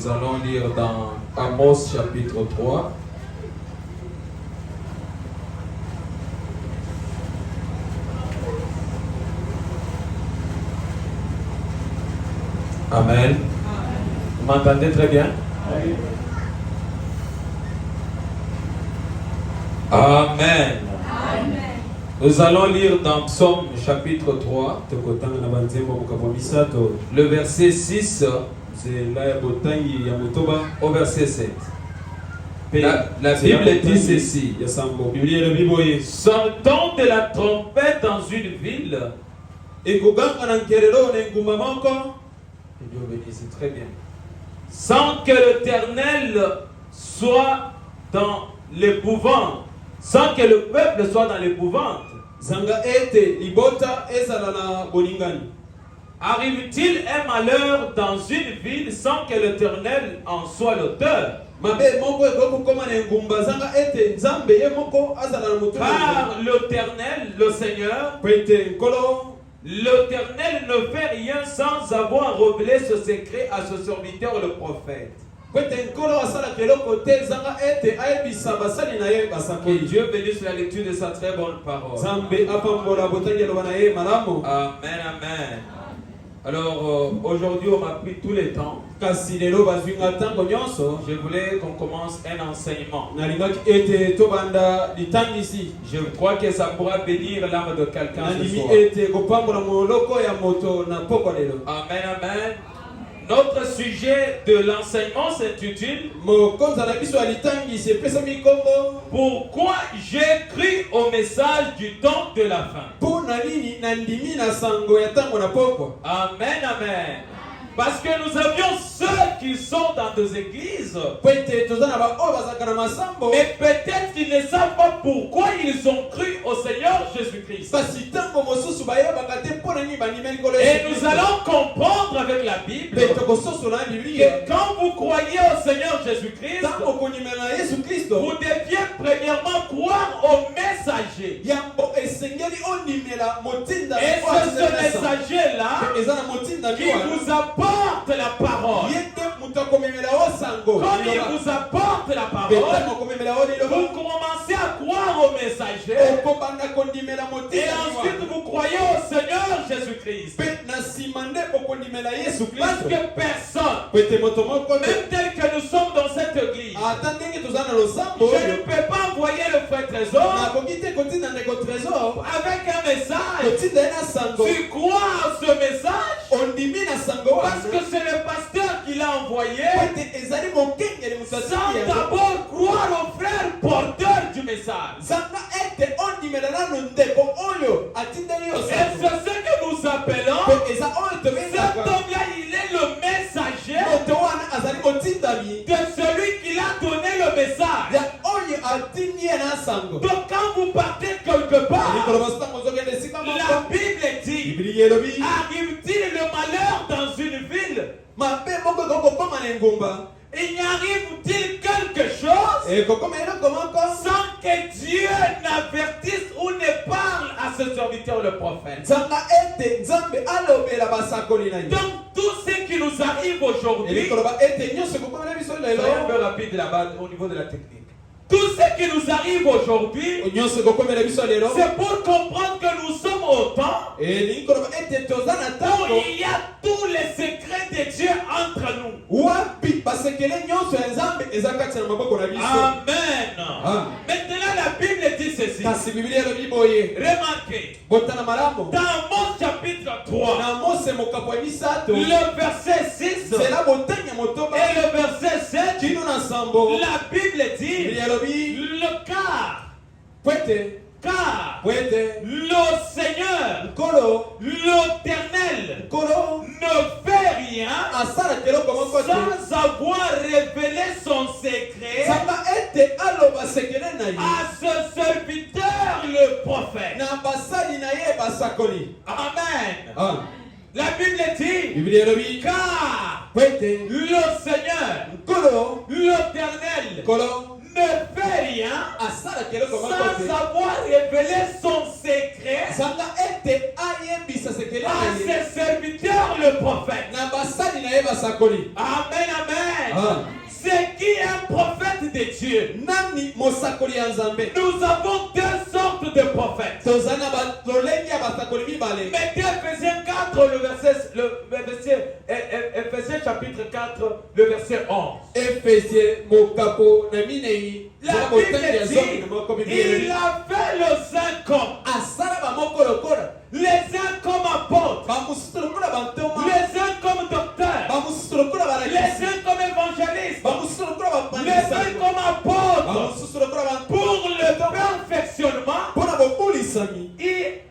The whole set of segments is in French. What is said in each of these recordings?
Nous allons lire dans Amos chapitre 3. Amen. Vous m'entendez très bien? Oui. Amen. Amen. Nous allons lire dans Psaume chapitre 3, le verset 6 au verset 7. La Bible dit ceci: Sortons de la trompette dans une ville. Et Dieu bénisse, très bien. Sans que l'Éternel soit dans l'épouvante, sans que le peuple soit dans l'épouvante. Arrive-t-il un malheur dans une ville sans que l'Éternel en soit l'auteur? Car l'Éternel, le Seigneur, l'Éternel ne fait rien sans avoir révélé ce secret à ce serviteur le prophète. Que Dieu bénisse la lecture de sa très bonne parole. Amen, amen. Alors aujourd'hui on m'a pris tout le temps. Je voulais qu'on commence un enseignement. Je crois que ça pourra bénir l'âme de quelqu'un ce soir. Amen, amen. Notre sujet de l'enseignement s'intitule Pourquoi j'ai cru au message du temps de la fin. Amen, amen. Parce que nous avions ceux qui sont dans des églises, mais peut-être qu'ils ne savent pas pourquoi ils ont cru au Seigneur Jésus-Christ. Et nous allons comprendre avec la Bible que quand vous croyez au Seigneur Jésus-Christ, vous deviez premièrement croire au messager. Et c'est ce messager-là qui vous apporte la parole. Comme il vous apporte la parole, vous commencez à croire au messager. Et ensuite vous croyez au Seigneur Jésus-Christ. Parce que personne, même tel que nous sommes dans cette église, je ne peux pas envoyer le frère Trésor avec un message. Tu crois à ce message parce que c'est le pasteur qui l'a envoyé, sans d'abord croire au frère porteur du message. Et c'est ce que nous appelons, cet homme-là, il est le messager de celui qui a donné le message. Donc quand vous partez quelque part, la Bible dit, arrive-t-il le malheur dans une ville? Il y arrive-t-il quelque chose sans que Dieu n'avertisse ou ne parle à ce serviteur le prophète? Donc tout ce qui nous arrive aujourd'hui, soyons un peu rapide là-bas au niveau de la technique. Tout ce qui nous arrive aujourd'hui, c'est pour comprendre que nous sommes au temps où il y a tous les secrets de Dieu entre nous. Amen. Maintenant la Bible dit ceci. Remarquez, dans Amos chapitre 3, le verset 6 et le verset 7, la Bible dit le car le Seigneur, l'Éternel, ne fait rien sans avoir révélé son secret à ce serviteur le prophète. Amen. La Bible dit car le Seigneur, l'Éternel, ne fait rien sans avoir révélé son secret à ses serviteurs le prophète. Amen, amen. C'est qui est un prophète de Dieu? Nous avons deux sortes de prophètes. Mettez Ephésiens 4, Ephésiens chapitre 4, le verset 11. La Bible dit, il a fait le saint comme. Les uns comme apôtres, les uns comme docteurs, les uns comme évangélistes, les uns comme apôtres, pour le perfectionnement. Et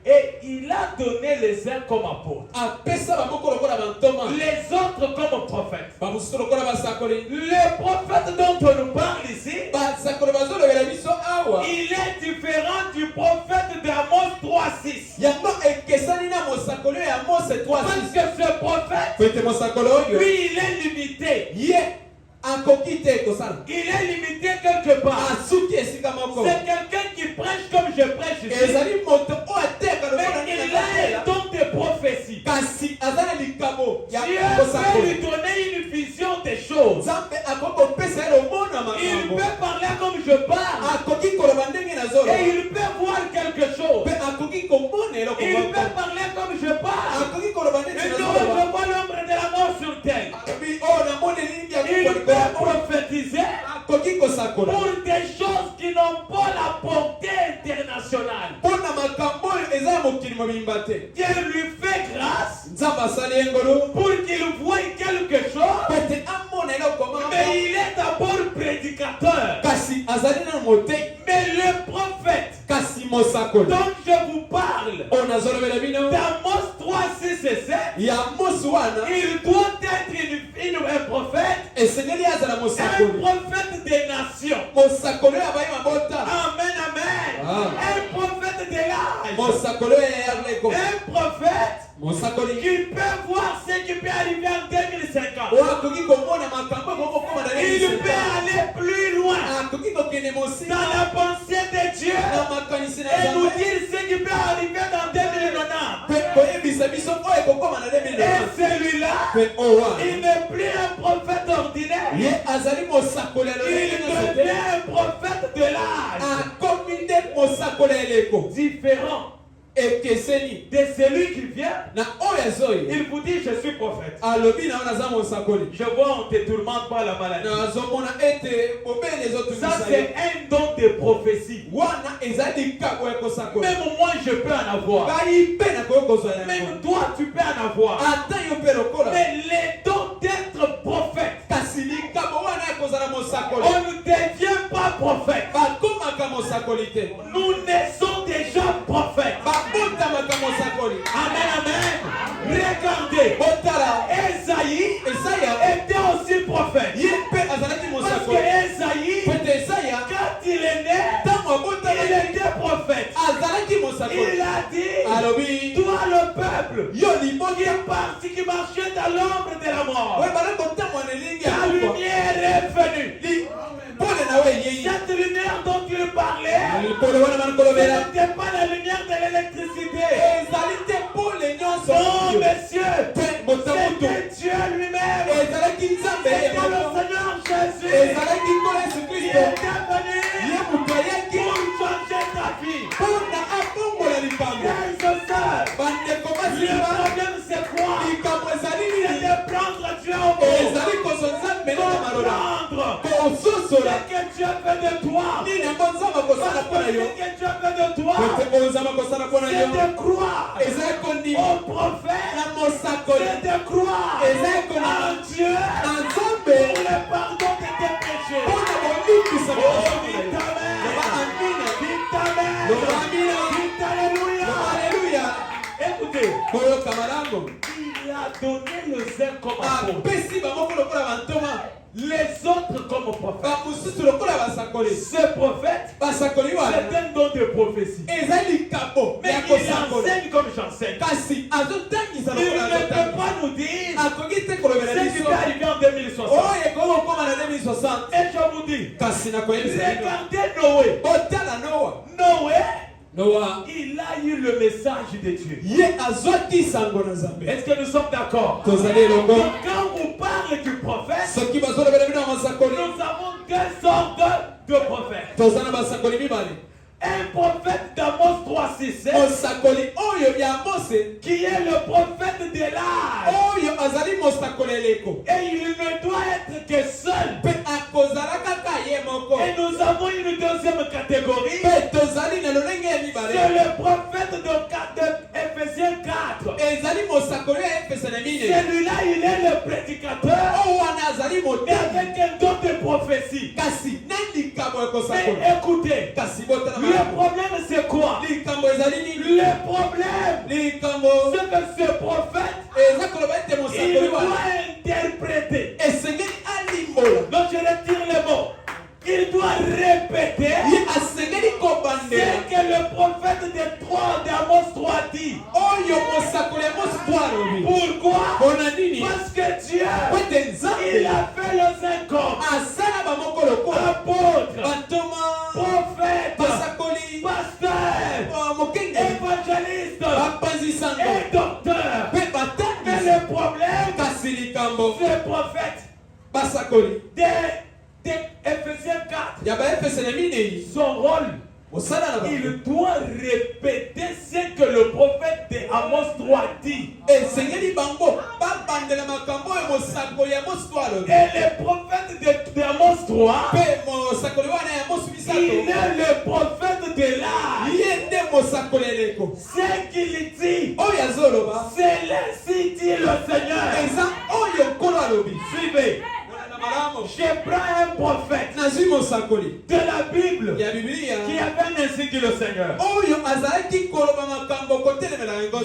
il a donné les uns comme apôtres, les autres comme prophètes. Le prophète dont on nous parle ici, il est différent du prophète d'Amos 3:6. Parce que ce prophète, lui, il est limité. Il est limité quelque part. C'est quelqu'un qui prêche comme je prêche ici. Mais il a un don de prophétie. Dieu peut lui donner une vision des choses. Il peut parler comme je parle. Et il peut voir quelque chose. Il peut parler comme je parle. Et donc je vois l'ombre de la mort sur terre. Il peut prophétiser pour des choses qui n'ont pas la portée internationale. Dieu lui fait grâce pour qu'il voie quelque chose. Mais il est d'abord prédicateur. Mais le prophète dont je vous parle, d'Amos 3:6 et 7, il doit être un prophète, un prophète des nations. Amen, amen. Un prophète de l'âge. Un prophète qui peut voir ce qui peut arriver en 2050. Il peut aller plus loin dans la pensée de Dieu et nous dire ce qui peut arriver dans 2090. Et celui-là, il n'est plus un prophète ordinaire. Il devient un prophète de l'âge. Différent de celui qui vient. Il vous dit je suis prophète. Je vois on te tourmente par la maladie. Ça c'est un don de prophétie. Même moi je peux en avoir. Même toi tu peux en avoir. Mais les dons d'être prophète, on ne devient pas prophète. Nous naissons déjà prophètes. Amen, amen. Regardez, Esaïe était aussi prophète. Parce que Esaïe, quand il est né, il était prophète. Il a dit, toi le peuple qui marchait dans l'ombre de la mort, ta lumière est venue. Cette lumière dont il parlait, ce n'était pas la lumière de l'électricité. Oh monsieur, c'était Dieu lui-même. C'était le Seigneur Jésus. Il était venu pour changer ta vie. Frères et sœurs, le problème c'est quoi? C'est de prendre Dieu au mot. Comprendre ce que Dieu fait de toi. Parce que ce que Dieu fait de toi, c'est de croire au prophète, c'est de croire en Dieu pour le pardon de tes péchés. Oh, dites Amen, dites Alléluia. Écoutez, il a donné le zèle comme apôtre, les autres comme prophètes. Ce prophète, c'est un don de prophétie. Mais il enseigne comme j'enseigne. Il ne peut pas nous dire ce qui va arriver en 2060. Et je vous dis, regardez Noé, il a eu le message de Dieu. Est-ce que nous sommes d'accord? Donc quand on parle parle du prophète, nous avons deux sortes de prophètes. Un prophète d'Amos 3:6 qui est le prophète de l'âge. Et il ne doit être que seul. Et nous avons une deuxième catégorie. C'est le prophète de Ephésiens 4. Celui-là, il est le prédicateur. Mais avec un don de prophétie. Mais écoutez, le problème c'est quoi? Le problème c'est que ce prophète il doit interpréter. Donc je retire le mot. Il doit répéter ce que le prophète d'Amos 3 dit. Pourquoi? Parce que Dieu, il a fait les incombe. Apôtre, prophète, pasteur, évangéliste et docteur. Mais le problème, ce prophète de Ephésiens 4, son rôle, il doit répéter ce que le prophète de Amos 3 dit. Et le prophète de Amos 3, il est le prophète de l'âge. Ce qu'il dit, c'est ainsi dit le Seigneur. Suivez. Je prends un prophète de la Bible qui avait ainsi dit le Seigneur.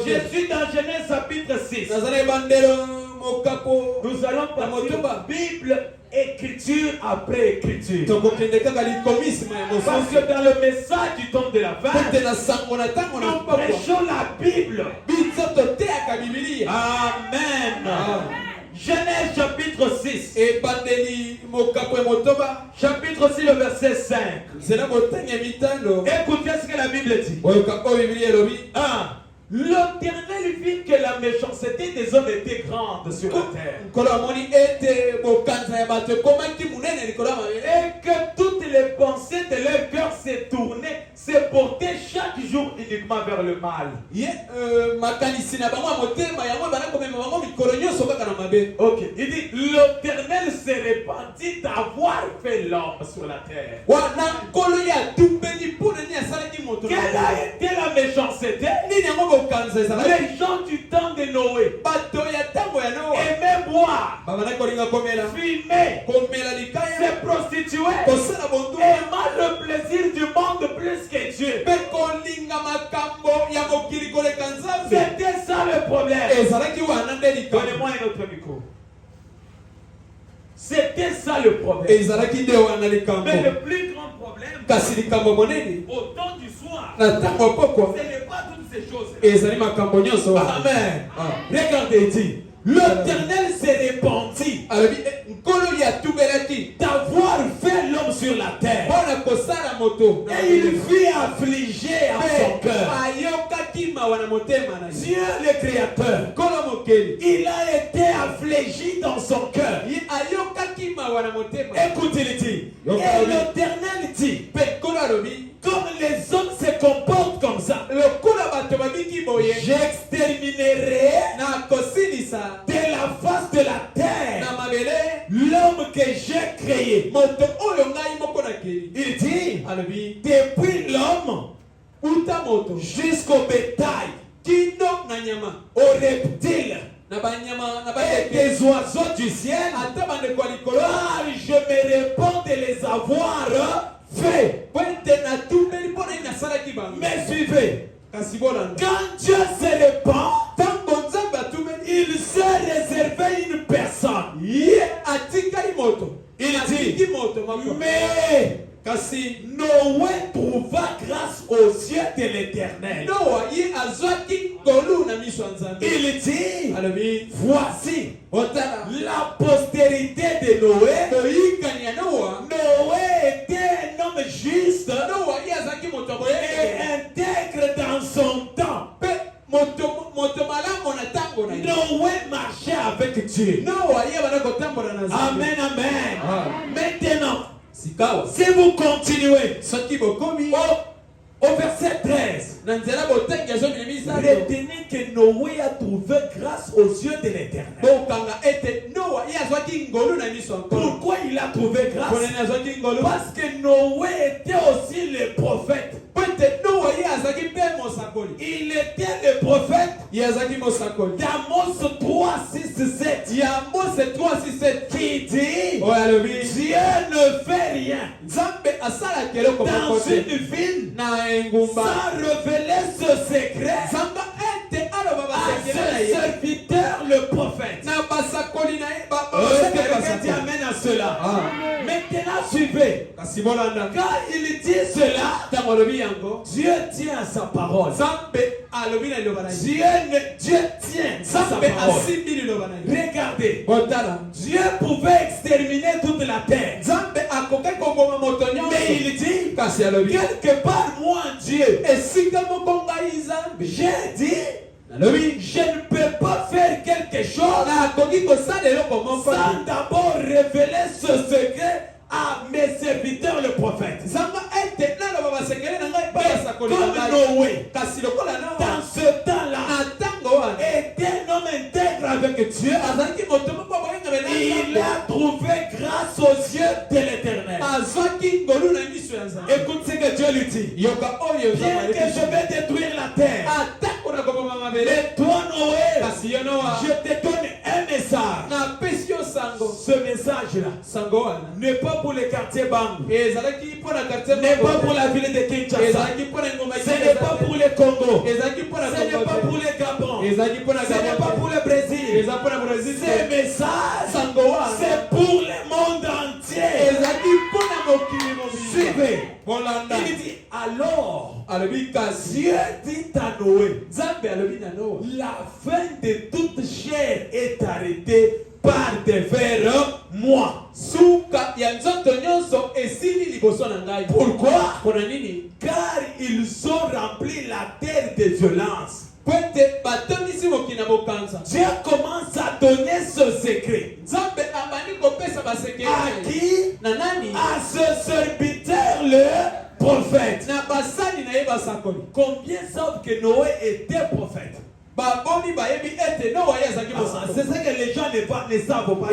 Je suis dans Genèse chapitre 6. Nous allons partir Bible, écriture après écriture. Parce que dans le message du temps de la fin, nous prêchons la Bible. Amen. Genèse chapitre 6. Chapitre 6, le verset 5. Écoutez ce que la Bible dit. L'Éternel vit que la méchanceté des hommes était grande sur la terre. Et que toutes les pensées de leur cœur se portaient chaque jour uniquement vers le mal. Ok, il dit l'Éternel se répandit d'avoir fait l'homme sur la terre. Quelle a été la méchanceté? Les gens du temps de Noé aimaient boire, fumer, se prostituer, aimant le plaisir du monde plus que Dieu. C'était ça le problème. Donnez-moi un autre micro. C'était ça le problème. Mais le plus grand problème, au temps du soir, ce n'est pas toutes ces choses. Amen. Regardez, dit l'Éternel s'est répandit d'avoir fait l'homme sur la terre. Et il fut affligé en son cœur. Dieu le Créateur, il a été affligé dans son cœur. Écoute, il dit, et l'Éternel dit, comme les hommes se comportent comme ça, j'exterminerai de la face de la terre l'homme que j'ai créé. Il dit, depuis l'homme jusqu'au bétail, aux reptiles et des oiseaux du ciel, car je me répands de les avoir fait. Mais suivez, quand Dieu se répand, il s'est réservé une personne. Il dit, mais Noé trouva grâce aux yeux de l'Éternel. Il dit, voici la postérité de Noé. Noé était un homme juste et intègre dans son temps. Noé marchait avec Dieu. Si vous continuez au verset 13, retenez que Noé a trouvé grâce aux yeux de l'Éternel. Pourquoi il a trouvé grâce? Parce que Noé était aussi le prophète. Il était le prophète d'Amos 3, 6, 7 qui dit Dieu ne fait rien dans une ville sans révéler ce secret à ce serviteur le prophète. Quelqu'un dit amen à cela. Maintenant suivez. Quand il dit cela, Dieu tient à sa parole. Dieu tient à sa parole. Regardez, Dieu pouvait exterminer toute la terre. Mais il dit, quelque part moi Dieu, j'ai dit, je ne peux pas faire quelque chose sans d'abord révéler ce secret à mes serviteurs le prophète. Comme Noé, dans ce temps-là, était un homme intègre avec Dieu. Il a trouvé grâce aux yeux de l'Éternel. Écoute ce que Dieu lui dit. Bien que je vais détruire la terre, mais toi Noé, je te donne un message. Ce message-là n'est pas pour les quartiers Bangou, n'est pas pour la ville de Kinshasa, ce n'est pas pour le Congo, ce n'est pas pour le Gabon, ce n'est pas pour le Brésil. Ce message, c'est pour le monde entier. Suivez. Il dit alors, Dieu dit à Noé, la fin de toute chair est arrêtée par devers moi. Pourquoi? Car ils ont rempli la terre de violence. Dieu commence à donner ce secret. À qui? À ce serviteur le prophète. Combien savent que Noé était prophète? C'est ça que les gens ne savent pas.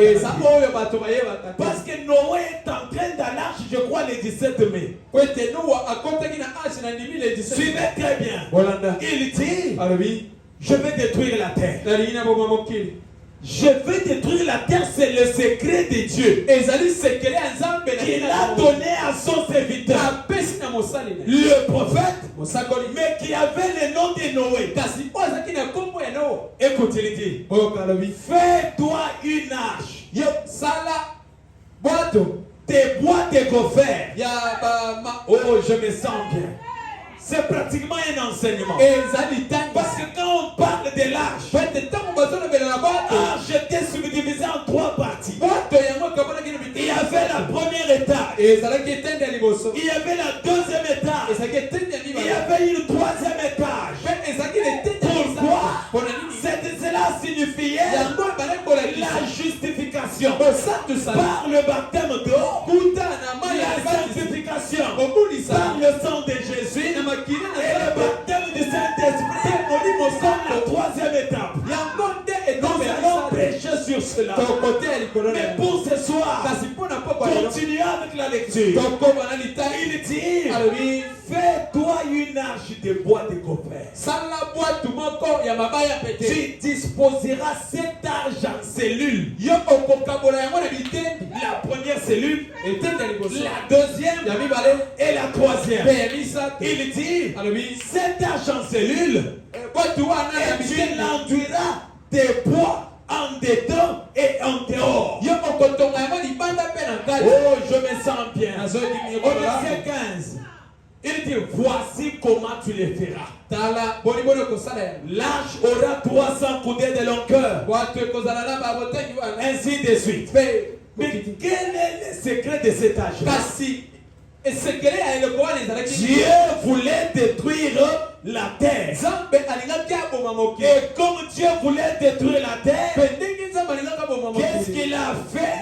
Parce que Noé est en train d'arche, je crois, le 17 mai. Suivez très bien. Il dit, je vais détruire la terre. Je vais détruire la terre, c'est le secret de Dieu. Il a donné à son serviteur, le prophète, mais qui avait le nom de Noé. Écoute, il dit, fais-toi une arche. Des bois de gopher. Oh, je me sens bien. C'est pratiquement un enseignement. Parce que quand on parle de l'arche, l'arche était subdivisée en 3 parties. Il y avait la première étage. Il y avait la deuxième étage. Il y avait une 3e étage. Pourquoi? Cela signifiait la justification par le baptême d'eau, la sanctification par le sang de Jésus et le baptême du Saint-Esprit comme la 3e étape. Nous allons prêcher sur cela. Mais pour ce soir, continuez avec la lecture. Il dit, fais-toi une arche de bois de gopher. Tu disposeras cette arche en cellules. La première cellule, la deuxième et la 3e. Il dit, cette arche en cellule, et tu l'enduiras des bois en dedans et en dehors. Oh, je me sens bien. Au verset 15. Il dit, voici comment tu le feras. L'arche aura 300 coudées de longueur. Ainsi de suite. Mais quel est le secret de cette arche? Dieu voulait détruire la terre. Et comme Dieu voulait détruire la terre, Qu'est-ce qu'il a fait?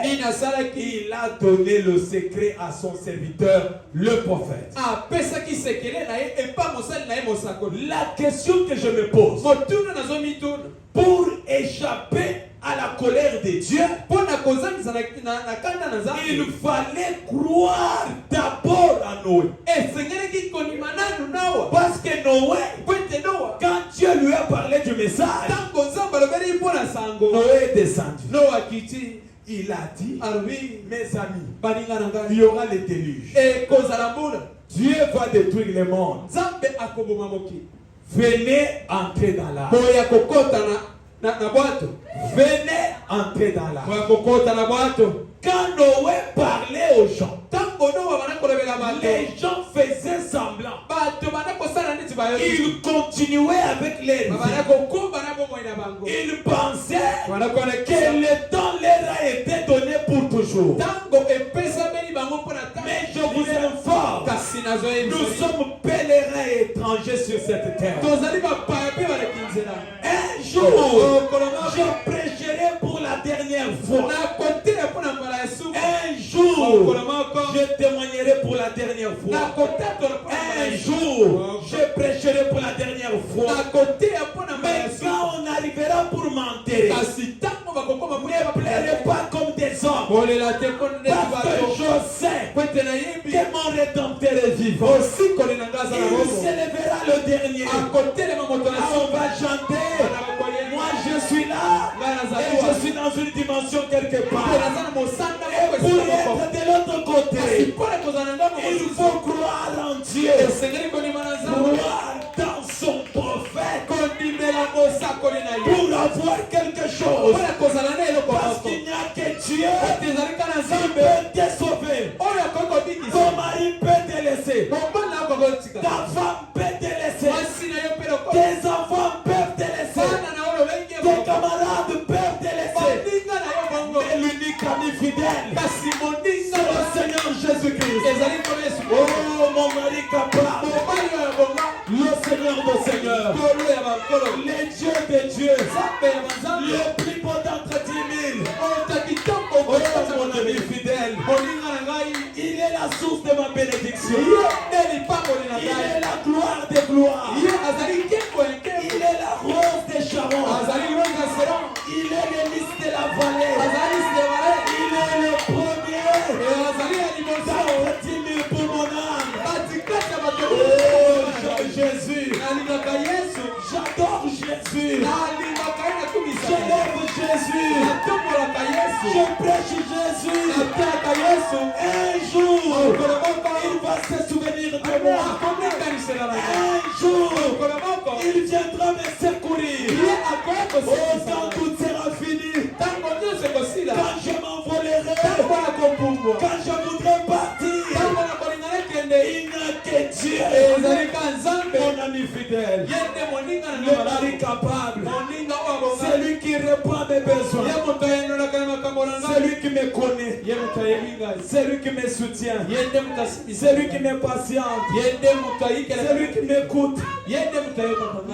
Il a donné le secret à son serviteur, le prophète. La question que je me pose, pour échapper à la colère de Dieu, il fallait croire d'abord à Noé. Parce que Noé, quand Dieu lui a parlé du message, Noé est descendu. Il a dit, mes amis, il y aura le déluge. Dieu va détruire le monde. Venez entrer dans l'arche. Venez entrer dans l'arche. Quand Noé parlait aux gens, les gens faisaient semblant. Ils continuaient avec les ils pensaient que le temps leur a été donné pour toujours. Mais je vous informe, nous sommes pèlerins et étrangers sur cette terre. Un jour, je prêcherai pour la dernière fois. Un jour, je témoignerai pour la dernière fois. Un jour, je prêcherai pour la dernière fois. Mais quand on arrivera pour m'enterrer, ne pleurez pas comme des hommes. Parce que je sais que mon rédempteur est vivant. Il s'élèvera le dernier. On va chanter. Moi je suis là. Et je suis dans une dimension quelque part. Et pour être de l'autre côté, il faut croire en Dieu. Croire dans son prophète. Pour avoir quelque chose. Parce qu'il n'y a que Dieu qui peut te sauver. Ton mari peut te laisser. Ta femme peut te laisser. Tes enfants peuvent te laisser. Tes camarades peuvent te laisser. Mais l'unique ami fidèle, c'est le Seigneur Jésus-Christ. Oh, mon mari capable. Le Seigneur des Seigneurs. Les dieux des dieux. Le plus beau d'entre 10 000. Oh, mon ami fidèle. Il est la source de ma bénédiction. Il est la gloire des gloires. Il est la rose des Sharon. Il est le lys de la vallée. Il est le premier. D'entre 10 000 pour mon âme. Oh, Jésus. J'adore Jésus. J'élève Jésus. Je prêche Jésus. Un jour, il va se souvenir de moi. Un jour, il viendra me secourir. Oh, quand tout sera fini, quand je m'envolerai, quand je voudrais partir, il n'y a que Dieu. Mon ami fidèle, le mari capable, celui qui répond à mes besoins, celui qui me connaît, celui qui me soutient, celui qui me patiente, celui qui m'écoute,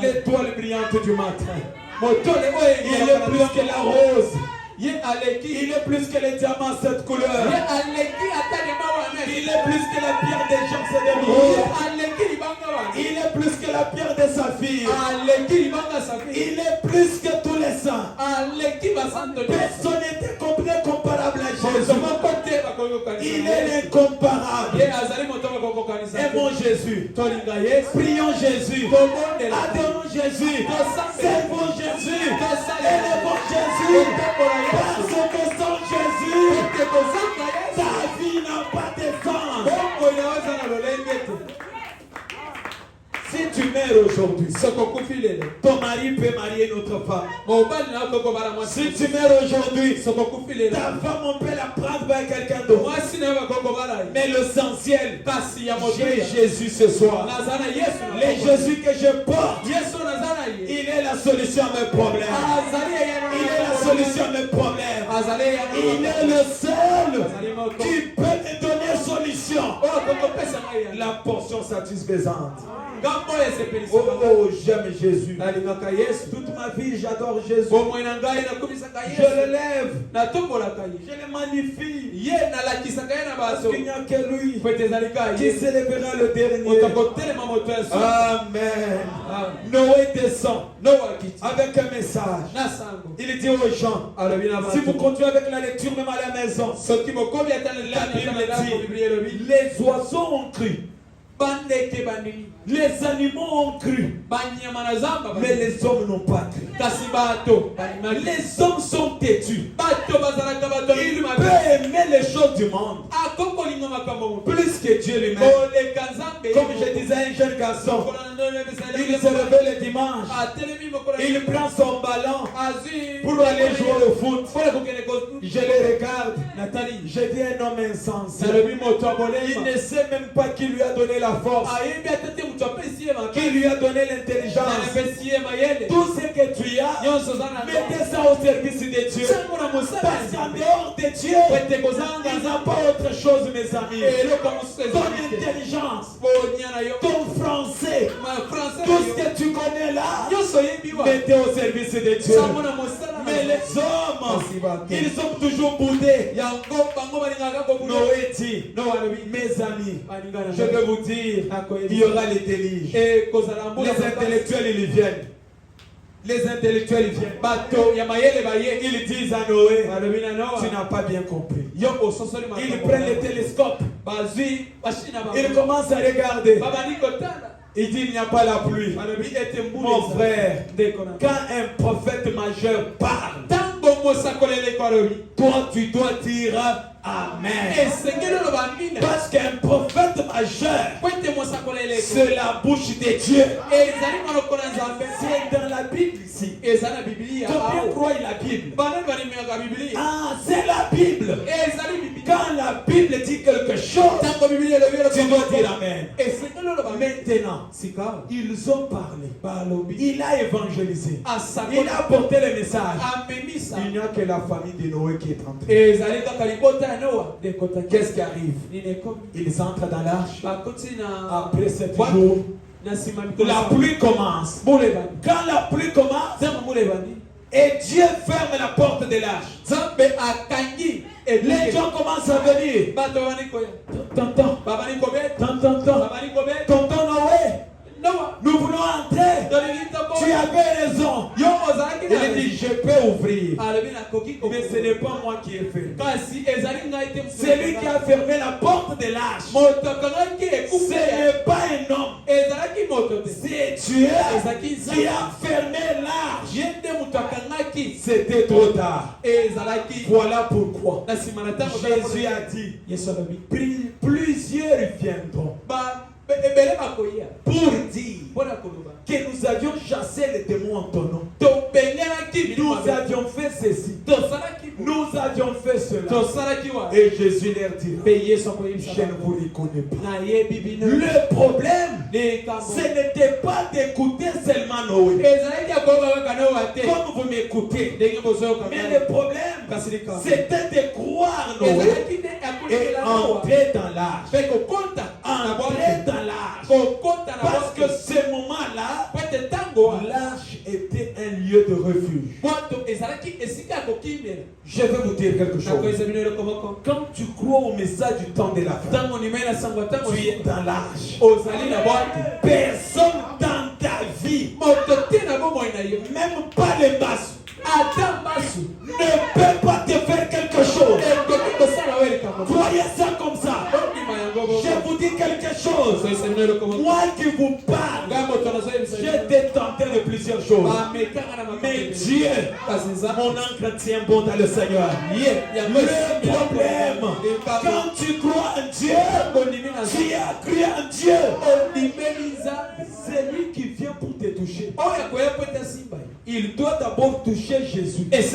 l'étoile brillante du matin. Il est plus que la rose. Il est plus que les diamants cette couleur. Il est plus que la pierre des gens c'est des il est plus que la pierre de sa fille. Il est plus que tous les saints. Personne n'était comparable à Jésus. Il est l'incomparable. Aimons Jésus. Prions Jésus. Adorons Jésus. Servons Jésus. Élevons Jésus. Parce que sans Jésus, ta vie n'a pas de sens. Si tu meurs aujourd'hui, ton mari peut marier une autre femme. Si tu meurs aujourd'hui, ta femme on peut la prendre par quelqu'un d'autre. Mais l'essentiel, j'ai Jésus ce soir. Le Jésus que je porte, il est la solution à mes problèmes. Il est la solution à mes problèmes. Il est le seul qui peut me donner solution. bénédiction, la portion satisfaisante. Oh, j'aime Jésus. Toute ma vie, j'adore Jésus. Je le lève. Je le magnifie. Parce qu'il n'y a que lui qui s'élèvera le dernier. Amen. Noé descend avec un message. Il dit aux gens, si vous continuez avec la lecture même à la maison, la Bible dit, les oiseaux ont cru. Les animaux ont cru, mais les hommes n'ont pas cru. Les hommes sont têtus. Ils peuvent aimer les choses du monde plus que Dieu lui-même. Comme je disais à un jeune garçon, il se réveille le dimanche, il prend son ballon pour aller jouer au foot. Je le regarde, je dis un homme insensé. Il ne sait même pas qui lui a donné la force, qui lui a donné l'intelligence. Tout ce que tu as, mettez ça au service de Dieu. Parce qu'en dehors de Dieu, il n'y a pas autre chose, mes amis. Ton intelligence, ton français, tout ce que tu connais là, mettez au service de Dieu. Mais les hommes, ils ont toujours boudé. Noé dit, mes amis, je vais vous dire, il y aura les déluges. Les intellectuels, ils viennent. Les intellectuels, ils viennent. Ils disent à Noé, tu n'as pas bien compris. Ils prennent le télescope. Ils commencent à regarder. Il dit, il n'y a pas la pluie. Mon frère, quand un prophète majeur parle, toi tu dois dire Amen. Parce qu'un prophète majeur, c'est la bouche de Dieu. C'est dans la Bible ici. Combien croient la Bible? Ah, c'est la Bible. Quand la Bible dit quelque chose, tu dois dire Amen. Maintenant, ils ont parlé. Il a évangélisé. Il a apporté le message. Il n'y a que la famille de Noé qui est entrée. Qu'est-ce qui arrive? Ils entrent dans l'arche. Après 7 jours, la pluie commence. Quand la pluie commence, et Dieu ferme la porte de l'arche, les gens commencent à venir. Tonton Noé, nous voulons entrer. Tu avais raison. Il a dit, je peux ouvrir. Mais ce n'est pas moi qui ai fait. C'est lui qui a fermé la porte de l'arche. Ce n'est pas un homme. C'est Dieu qui a fermé l'arche. C'était trop tard. Voilà pourquoi Jésus a dit, plusieurs viendront pour dire que nous avions chassé les démons en ton nom. Nous avions fait ceci. Nous avions fait cela. Et Jésus leur dit, je ne vous reconnais pas. Le problème, ce n'était pas d'écouter seulement Noé. Comme vous m'écoutez. Mais le problème, c'était de croire Noé et entrer dans l'arche. Entrer dans l'arche. Parce que ce moment-là, l'arche était un lieu de refuge. Je vais vous dire quelque chose. Quand tu crois au message du temps de la fin, tu es dans l'arche. Personne dans ta vie, même pas les masses, ne peut pas te faire quelque chose. Voyez ça comme ça. Je vous dis quelque chose. Moi qui vous parle, j'ai été tenté de plusieurs choses. Mais Dieu, mon encre tient bon dans le Seigneur. Le problème, quand tu crois en Dieu, tu as cru en Dieu. C'est lui qui vient pour te toucher. Il doit d'abord toucher Jésus. Quand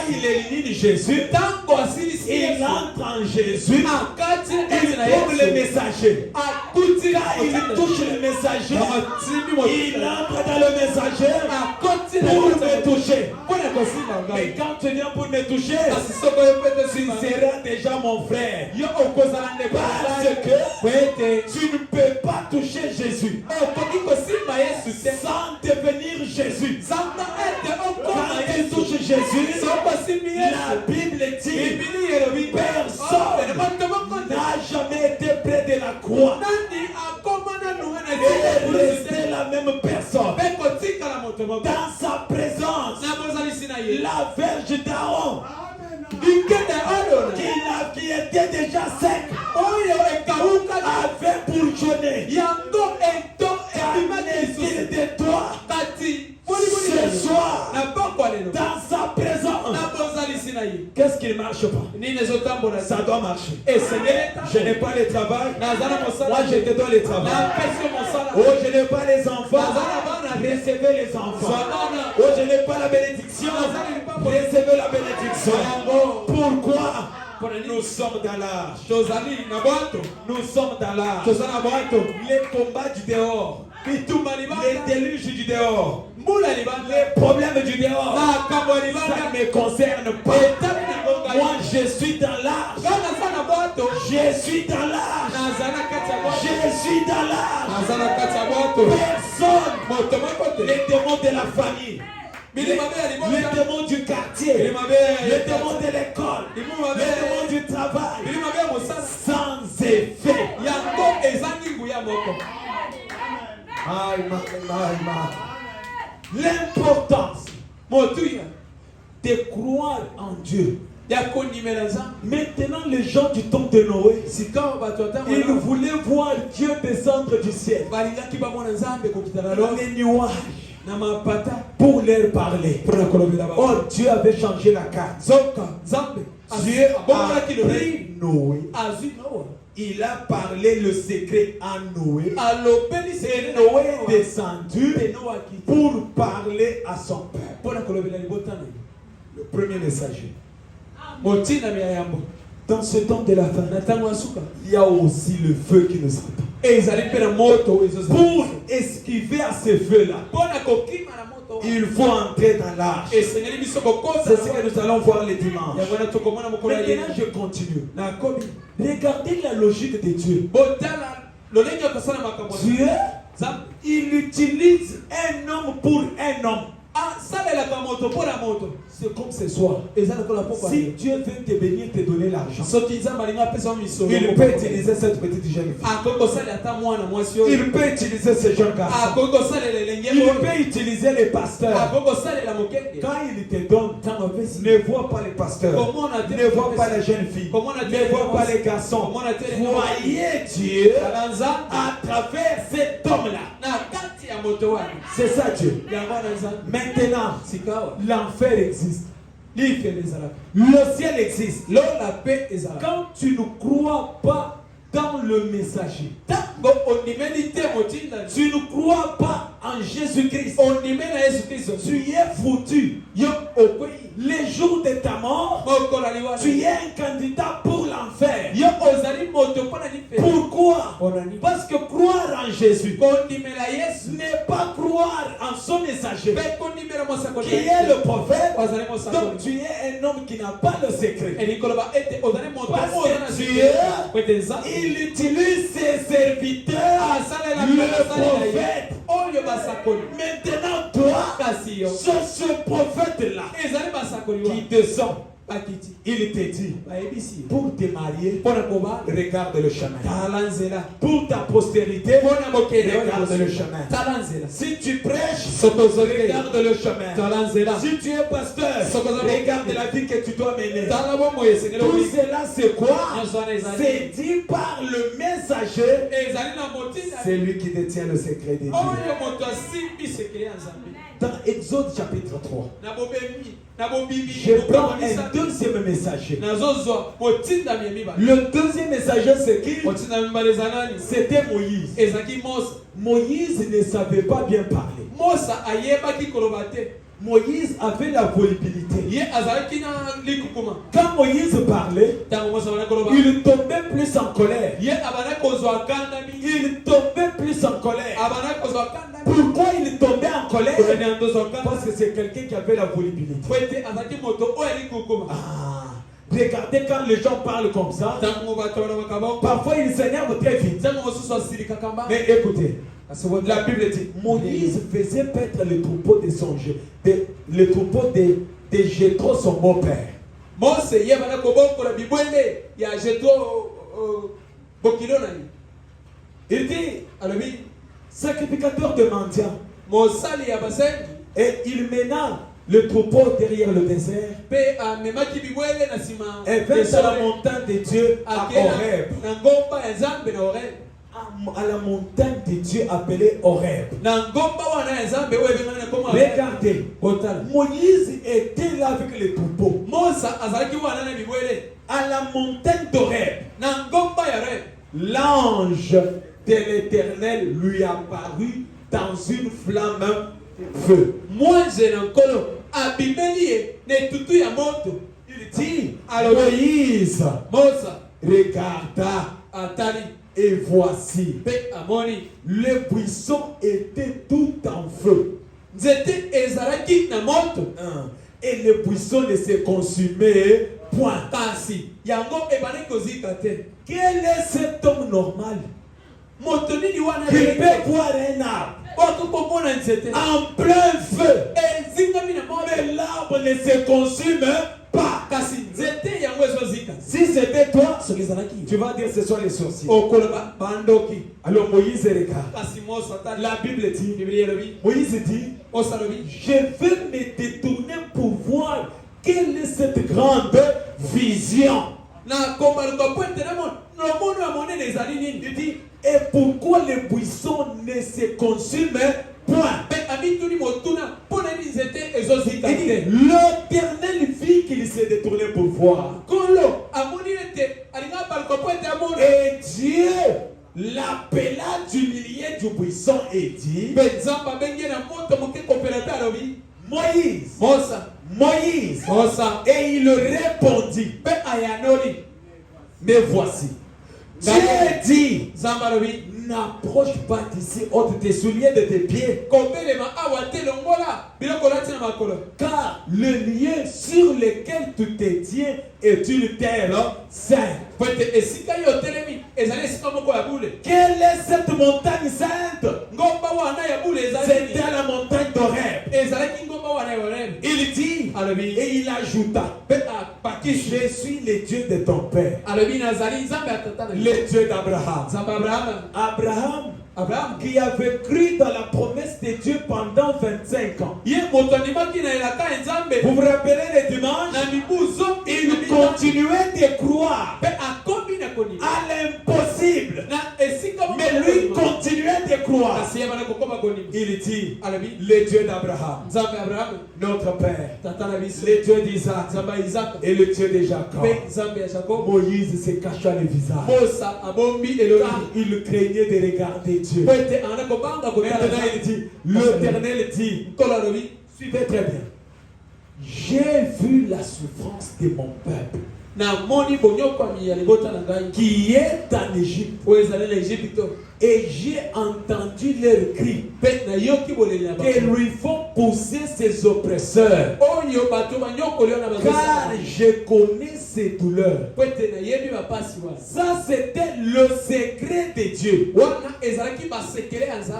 il élimine Jésus, il entre en Jésus. Il trouve le messager. il touche le messager, il entre dans le messager pour me toucher. Et quand tu viens pour me toucher, tu seras déjà mon frère. Parce que tu ne peux pas toucher Jésus sans devenir Jésus. Quand tu touches Jésus, la Bible dit personne n'a jamais été près de la croix et resté la même personne. Dans sa présence, la verge d'Aaron qui était déjà sec avait bourgeonné. Qu'en est-il de toi ce soir dans sa présence? Qu'est-ce qui ne marche pas? Ça doit marcher. Je n'ai pas le travail. Moi je te dois le travail. Oh, je n'ai pas les enfants. Recevez les enfants. Oh, je n'ai pas la bénédiction. Recevez la bénédiction. Pourquoi? Nous sommes dans l'âge. Nous sommes dans l'âge. Les combats du dehors. Les déluges du dehors. Les problèmes du dehors. Ça ne me concerne pas. Moi je suis dans l'âge. Je suis dans l'âge. Je suis dans l'âge. Personne. Les démons de la famille. Les démons du quartier, les démons de l'école, les démons du travail, sans effet. L'importance de croire en Dieu. Maintenant, les gens du temps de Noé, ils voulaient voir Dieu descendre du ciel dans les nuages pour leur parler. Oh, Dieu avait changé la carte. Dieu a pris Noé. Il a parlé le secret à Noé. Et Noé est descendu pour parler à son peuple. Le premier messager. Dans ce temps de la fin, il y a aussi le feu qui nous attend. Pour esquiver à ce feu-là, il faut entrer dans l'arche. C'est ce que nous allons voir le dimanche. Maintenant, je continue. Regardez la logique de Dieu. Dieu, il utilise un homme pour un homme. C'est comme ce soir. Si Dieu veut te bénir, te donner l'argent, il peut utiliser cette petite jeune fille. Il peut utiliser ce jeune garçon. Il peut utiliser les pasteurs. Quand il te donne, ne vois pas les pasteurs, ne vois pas les jeunes filles, ne vois pas les garçons. Voyez Dieu à travers cet homme-là. C'est ça Dieu. Maintenant, l'enfer existe. Le ciel existe. Quand tu ne crois pas dans le messager, tu ne crois pas en Jésus-Christ, tu es foutu. Les jours de ta mort, tu es un candidat pour l'enfer. Pourquoi? Parce que croire en Jésus n'est pas croire en son messager, qui est le prophète. Donc tu es un homme qui n'a pas le secret. Parce que Dieu, il utilise ses serviteurs, le prophète. Maintenant toi, ce prophète-là qui descend, il te dit, pour te marier, regarde le chemin. Pour ta postérité, regarde le chemin. Si tu prêches, regarde le chemin. Si tu es pasteur, regarde la vie que tu dois mener. Tout cela c'est quoi? C'est dit par le messager. C'est lui qui détient le secret de Dieu. Dans Exode chapitre 3, je prends un deuxième messager. Le deuxième messager c'est qui? C'était Moïse. Moïse ne savait pas bien parler. Moïse avait la volubilité. Quand Moïse parlait, il tombait plus en colère. Il tombait plus en colère. Pourquoi il tombait en colère? Parce que c'est quelqu'un qui avait la volubilité. Regardez quand les gens parlent comme ça. Parfois ils s'énervent très vite. Mais écoutez, la Bible dit Moïse faisait paître le troupeau de son le troupeau de Jéthro, son beau-père. Il dit sacrificateur de mendiants. Et il mena le troupeau derrière le désert et vers à la montagne de Dieu à Horeb. À la montagne de Dieu appelée Horeb. Regardez, Moïse était là avec le troupeau. À la montagne d'Horeb, l'ange de l'Éternel lui apparut dans une flamme feu. Il dit Moïse regarda et voici le buisson était tout en feu. Et le buisson ne se consumait point. Quel est cet homme normal qui peut voir un arbre en plein feu, mais l'arbre ne se consume pas? Si c'était toi, tu vas dire ce sont les sorciers. Alors Moïse regarde. La Bible dit, Moïse dit, je vais me détourner pour voir quelle est cette grande vision. Il dit, et pourquoi les buissons ne se consument point? L'Éternel vit qu'il s'est détourné pour voir. Et Dieu l'appela du milieu du buisson et dit, Moïse, Moïse. Et il répondit, mais voici, Dieu dit, n'approche pas d'ici ôte tes souliers de tes pieds, car le lieu sur lequel tu te tiens est une terre sainte. Quelle est cette montagne sainte? C'était à la montagne d'Horeb. Il dit, et il ajouta, je suis le Dieu de ton père, le Dieu d'Abraham. Abraham qui avait cru dans la promesse de Dieu pendant 25 ans. Vous vous rappelez les dimanches? Il continuait de croire à l'impossible. Mais lui continuait de croire. Il dit, le Dieu d'Abraham, notre père, le Dieu d'Isaac et le Dieu de Jacob. Moïse se cacha le visage car il craignait de regarder Dieu. Maintenant il dit, l'Éternel dit, suivez très bien, j'ai vu la souffrance de mon peuple qui est en Égypte, et j'ai entendu leurs cris que lui font pousser ses oppresseurs, car je connais ses douleurs. Ça c'était le secret de Dieu.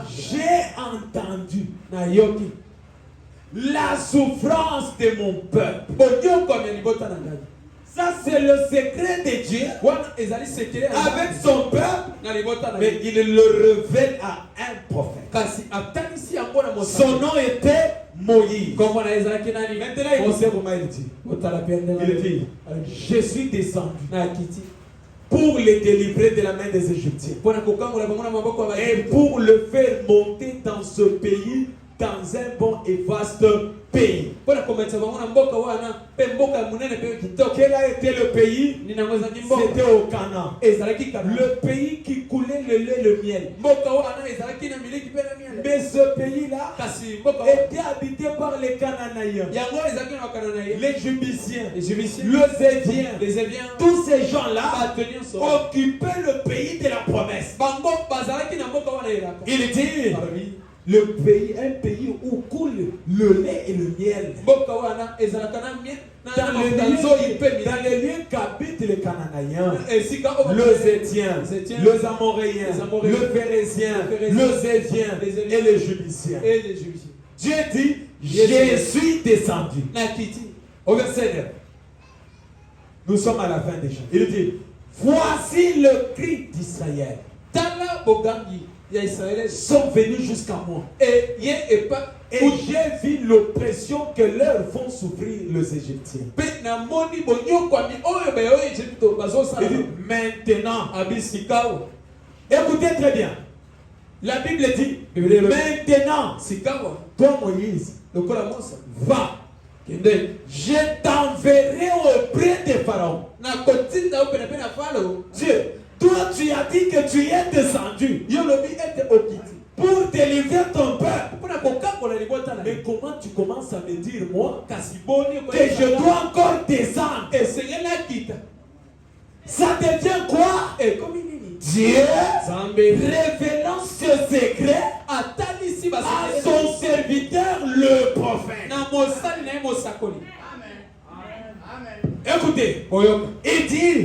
J'ai entendu la souffrance de mon peuple. Ça c'est le secret de Dieu avec son peuple, mais il le révèle à un prophète. Son nom était Moïse. Maintenant il dit, je suis descendu pour les délivrer de la main des Égyptiens et pour le faire monter dans ce pays, dans un bon et vaste pays. Quel a été le pays? C'était au Canaan. Le pays qui coulait le lait, le miel. Mais ce pays-là était habité par les Cananéens, les Jébusiens, les Éviens. Tous ces gens-là occupaient le pays de la promesse. Il dit le pays, un pays où coule le lait et le miel. Dans les lieux qu'habitent les Cananéens, les Étiens, les Amoréens, les Phérésiens, les Éviens et les Jébusiens. Dieu dit, je suis descendu. Au verset 9. Nous sommes à la fin déjà. Il dit, voici le cri d'Israël. Sont venus jusqu'à moi. Et j'ai vu l'oppression que leur font souffrir les Égyptiens. Maintenant, écoutez très bien. La Bible dit, maintenant, toi Moïse, va. Je t'enverrai auprès des pharaons. Dieu, toi tu as dit que tu es descendu pour délivrer ton peuple. Mais comment tu commences à me dire, moi, que je dois encore descendre? Ça devient quoi? Dieu révélant ce secret à son serviteur le prophète. Écoutez, il dit,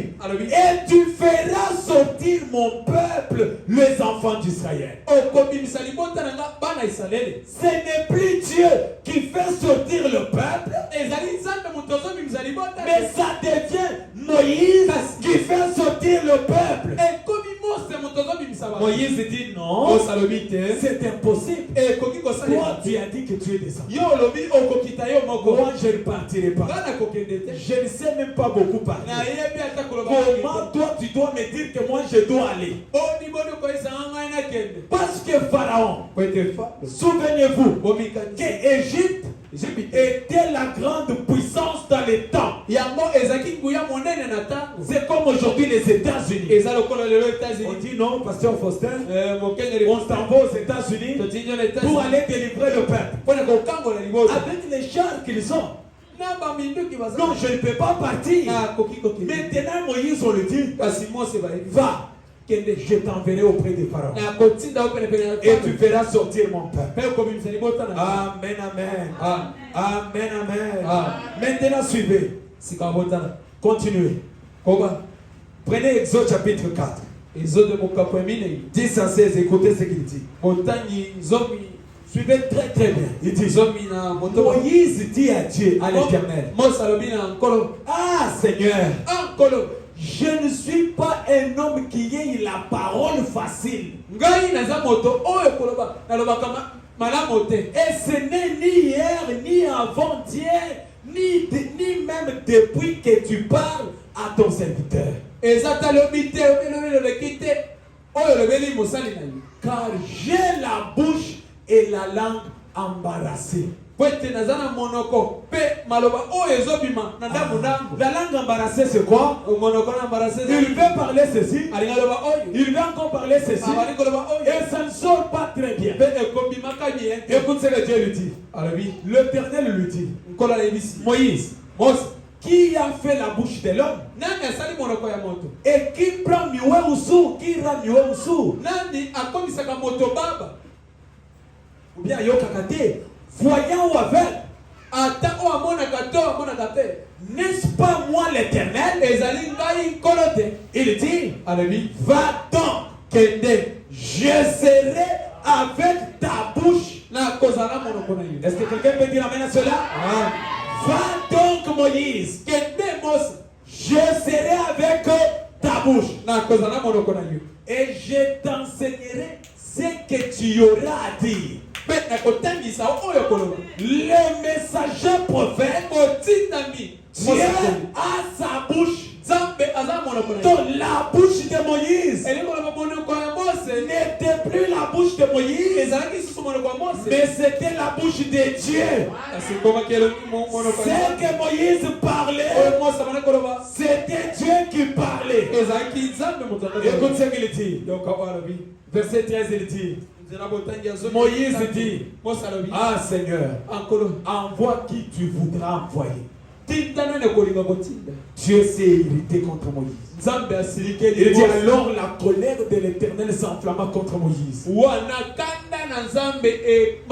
et tu feras sortir mon peuple, les enfants d'Israël. Ce n'est plus Dieu qui fait sortir le peuple, mais ça devient Moïse qui fait sortir le peuple. Moïse dit non, c'est impossible. Toi, tu as dit que tu es descendu. Moi, je ne partirai pas. Je ne sais même pas beaucoup parler. Comment toi, tu dois me dire que moi, je dois aller? Parce que Pharaon, souvenez-vous, que Égypte était la grande puissance dans les temps. C'est comme aujourd'hui les États-Unis. On dit non, pasteur Faustin, on s'en va aux États-Unis pour aller délivrer le peuple. Avec les chars qu'ils ont. Non, je ne peux pas partir. Maintenant, Moïse, on le dit, va. Je t'enverrai auprès des pharaons. Et tu feras sortir mon peuple. Amen, amen. Amen, amen. Maintenant, suivez. Continuez. Prenez Exode chapitre 4. 10 à 16, écoutez ce qu'il dit. Suivez très très bien. Il dit, Moïse dit à Dieu, à l'Éternel, ah Seigneur, je ne suis pas un homme qui ait la parole facile. Et ce n'est ni hier, ni avant-hier, ni même depuis que tu parles à ton serviteur. Car j'ai la bouche et la langue embarrassée. La langue embarrassée, c'est quoi? Il veut parler ceci, il veut encore parler ceci, et ça ne sort pas très bien. Écoute ce que Dieu lui dit. L'Éternel lui dit, Moïse, qui a fait la bouche de l'homme? Et qui prend Mioué-Oussou? Qui rend Mioué-Oussou? Ou bien Yokakate, voyant ou aveugle. N'est-ce pas moi l'Éternel? Il dit, va donc, je serai avec ta bouche. Est-ce que quelqu'un peut dire amen à cela? Va donc Moïse, je serai avec ta bouche. Et je t'enseignerai ce que tu auras à dire. Le messager prophète, Dieu a sa bouche. Donc la bouche de Moïse n'était plus la bouche de Moïse, mais c'était la bouche de Dieu. Ce que Moïse parlait, c'était Dieu qui parlait. Écoute ce qu'il dit. Verset 13, il dit. Moïse dit, ah Seigneur, envoie qui tu voudras envoyer. Dieu s'est irrité contre Moïse. Il dit alors la colère de l'Éternel s'enflamma contre Moïse. Et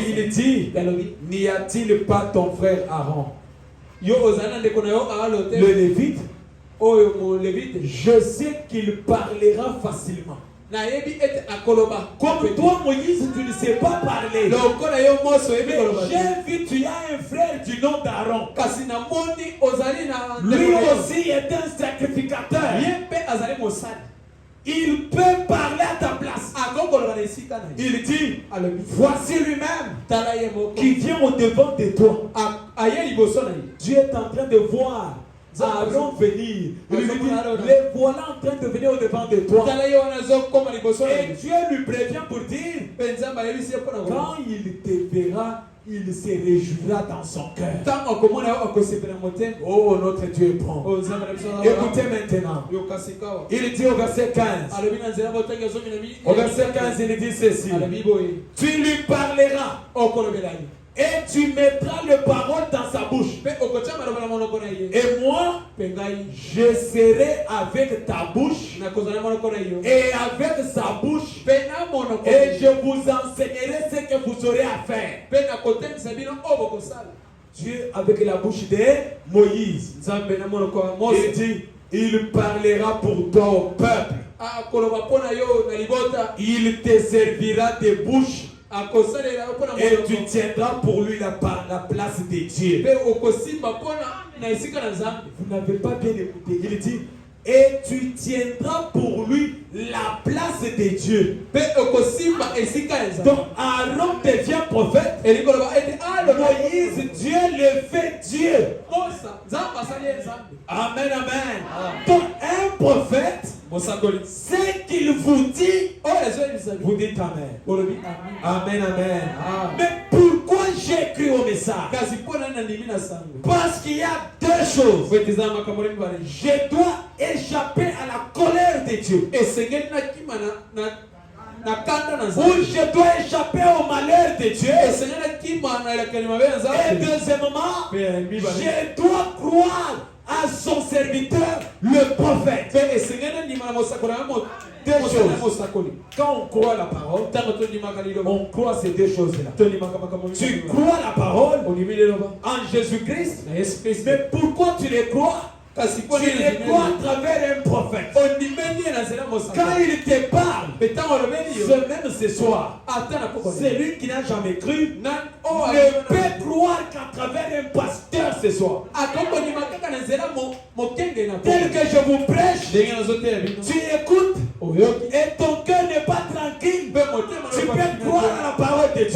il dit, n'y a-t-il pas ton frère Aaron, le Lévite? Je sais qu'il parlera facilement. Comme toi, Moïse, tu ne sais pas parler. Mais j'ai vu, tu as un frère du nom d'Aaron. Lui aussi est un sacrificateur. Il peut parler à ta place. Il dit, voici lui-même qui vient au devant de toi. Dieu est en train de voir Aaron venir. Il lui dit, les voilà en train de venir au devant de toi. Et Dieu lui prévient pour dire, quand il te verra, il se réjouira dans son cœur. Oh, notre Dieu est bon. Écoutez maintenant. Il dit au verset 15. Au verset 15, il dit ceci. Tu lui parleras. Et tu mettras le parole dans sa bouche. Et moi, je serai avec ta bouche et avec sa bouche. Et je vous enseignerai ce que vous aurez à faire. Dieu avec la bouche de Moïse. Il dit, il parlera pour toi au peuple. Il te servira de bouche. Et tu tiendras pour lui la place de Dieu. Vous n'avez pas bien écouté. Il dit, et tu tiendras pour lui la place de Dieu. Donc Aaron devient prophète. Moïse, Dieu le fait Dieu. Amen, amen. Donc un prophète, ce qu'il vous dit, vous dites amen. Amen, amen. Mais pourquoi j'ai écrit au message? Parce qu'il y a deux choses. Je dois échapper à la colère de Dieu. Ou je dois échapper au malheur de Dieu. Et deuxièmement, je dois croire à son serviteur, le prophète. Deux choses. Quand on croit la parole, on croit ces deux choses-là. Tu crois la parole en Jésus-Christ, mais pourquoi tu les crois? Tu les crois à travers un prophète. Quand il te parle, ce même ce soir, celui qui n'a jamais cru ne peut croire qu'à travers un pasteur ce soir. Tel que je vous prêche, tu écoutes et ton cœur n'est pas tranquille. Tu peux croire à la parole de Dieu.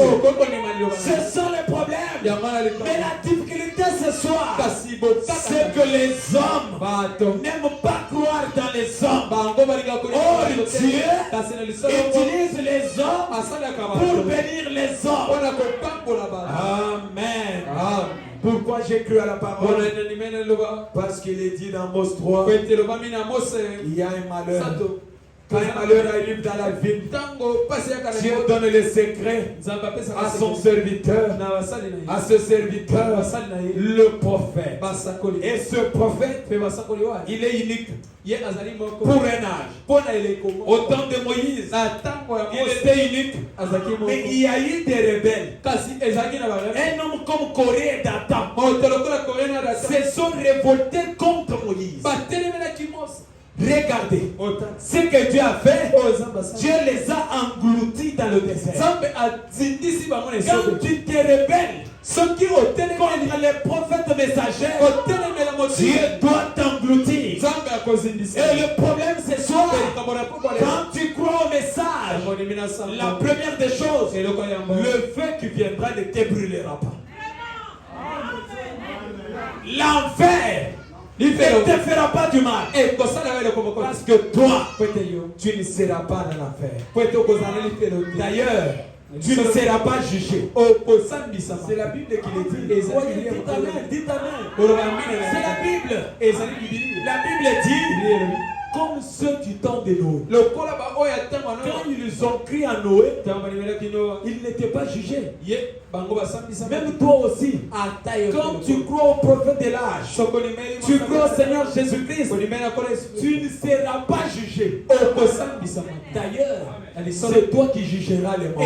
Ce sont les problèmes. Mais la difficulté ce soir, c'est que les hommes n'aiment pas croire dans les hommes. Oh Dieu utilise les hommes pour bénir les hommes. Amen. Pourquoi j'ai cru à la parole? Parce qu'il est dit dans Amos 3, il y a un malheur. Quand un malheur arrive dans la vie, Dieu donne les secrets à son serviteur, à ce serviteur, le prophète. Et ce prophète, il est unique pour un âge. Au temps de Moïse, il était unique. Mais il y a eu des rebelles. Un homme comme Corée et Dathan se sont révoltés contre Moïse. Regardez ce que Dieu a fait. Dieu les a engloutis dans le désert. Quand tu te rebelles contre les prophètes messagers, Dieu doit t'engloutir. Et le problème c'est soit quand tu crois au message, la première des choses, le feu qui viendra ne te brûlera pas. L'enfer il ne te fera pas du mal. Parce que toi, tu ne seras pas dans l'affaire. D'ailleurs, Tu ne seras pas jugé. C'est la Bible qui le dit. Dites amen, dites amen. C'est la Bible. La Bible dit, comme ceux du temps de Noé. Quand ils ont crié à Noé, ils n'étaient pas jugés. Même toi aussi, quand tu crois au prophète de l'âge, tu crois au Seigneur Jésus-Christ, tu ne seras pas jugé. D'ailleurs, c'est toi qui jugeras les morts.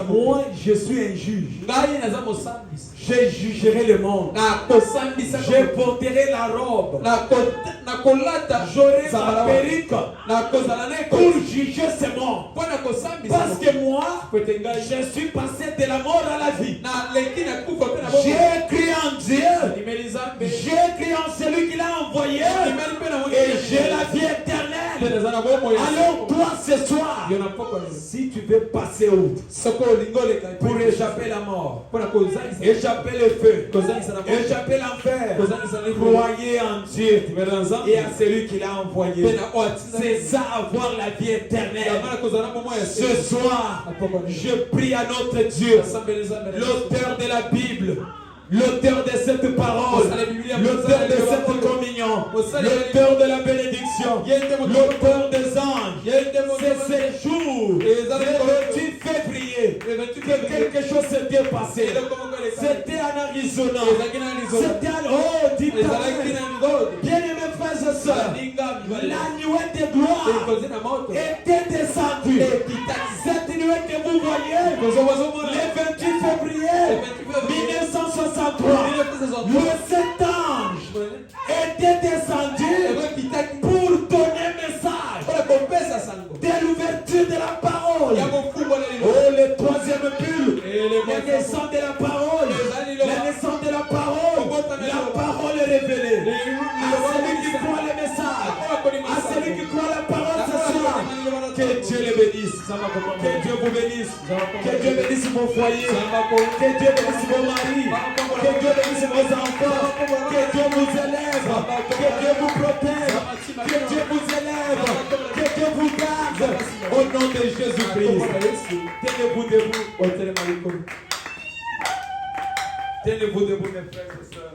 Moi, je suis un juge. Je jugerai le monde. Je porterai la robe. J'aurai ma perruque pour juger ces morts. Parce que moi, je suis passé de la mort à la vie. J'ai cru en Dieu. J'ai cru en celui qui l'a envoyé. Et j'ai la vie éternelle. Alors toi ce soir, si tu veux passer outre pour échapper la mort, échapper le feu, échapper l'enfer, croyez en Dieu et à celui qui l'a envoyé. C'est ça, avoir la vie éternelle. Ce soir, je prie à notre Dieu, l'auteur de la Bible, l'auteur de cette parole, l'auteur de cette communion, l'auteur de la bénédiction, l'auteur des anges. C'est ce jour, le 28 février, que quelque chose s'était passé. C'était en Arizona. C'était en... Oh, bien-aimés frères et sœurs, la nuée de gloire était descendue. Cette nuée que vous voyez, le 28 février 1963, le sept ange était descendu pour donner message de l'ouverture de la parole. Oh, le troisième bulle, la naissance de la parole, la naissance de la parole est révélée. À celui qui croit le message, à celui qui croit la parole ce soir, que Dieu le bénisse, que Dieu vous bénisse, que Dieu bénisse vos foyers, que Dieu bénisse vos maris, que Dieu bénisse vos enfants, que Dieu vous élève, que Dieu vous protège, que Dieu vous élève, que Dieu vous garde, au nom de Jésus-Christ. Tenez-vous debout. Tenez-vous debout, mes frères et sœurs.